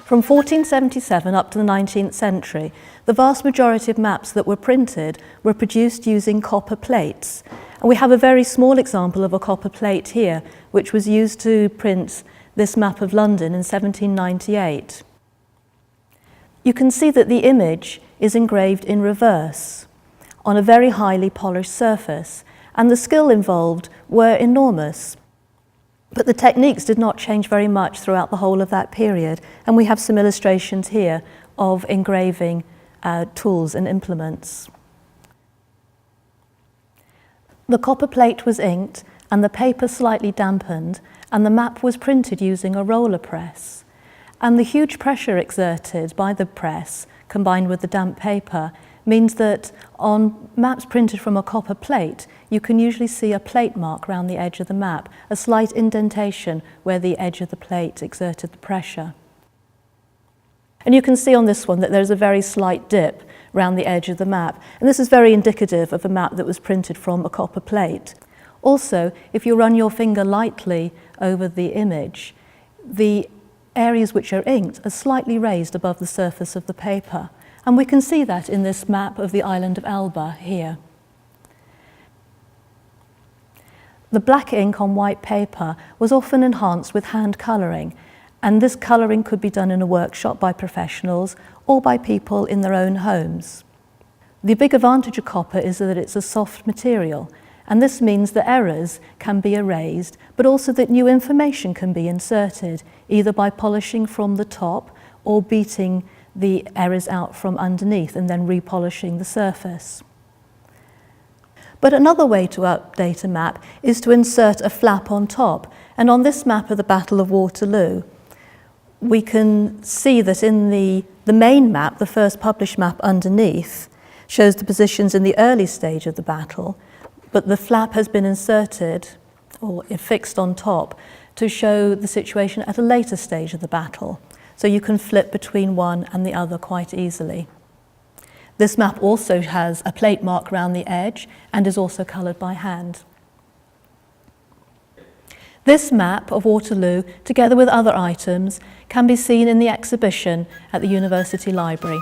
From 1477 up to the 19th century, the vast majority of maps that were printed were produced using copper plates. And we have a very small example of a copper plate here, which was used to print this map of London in 1798. You can see that the image is engraved in reverse on a very highly polished surface, and the skill involved were enormous. But the techniques did not change very much throughout the whole of that period, and we have some illustrations here of engraving tools and implements. The copper plate was inked and the paper slightly dampened, and the map was printed using a roller press. And the huge pressure exerted by the press, combined with the damp paper, means that on maps printed from a copper plate, you can usually see a plate mark around the edge of the map, a slight indentation where the edge of the plate exerted the pressure. And you can see on this one that there's a very slight dip around the edge of the map, and this is very indicative of a map that was printed from a copper plate. Also, if you run your finger lightly over the image, the areas which are inked are slightly raised above the surface of the paper. And we can see that in this map of the island of Elba here. The black ink on white paper was often enhanced with hand colouring, and this colouring could be done in a workshop by professionals or by people in their own homes. The big advantage of copper is that it's a soft material, and this means that errors can be erased, but also that new information can be inserted, either by polishing from the top or beating the errors out from underneath and then repolishing the surface. But another way to update a map is to insert a flap on top. And on this map of the Battle of Waterloo, we can see that in the main map, the first published map underneath, shows the positions in the early stage of the battle, but the flap has been inserted or fixed on top to show the situation at a later stage of the battle. So you can flip between one and the other quite easily. This map also has a plate mark around the edge and is also coloured by hand. This map of Waterloo, together with other items, can be seen in the exhibition at the University Library.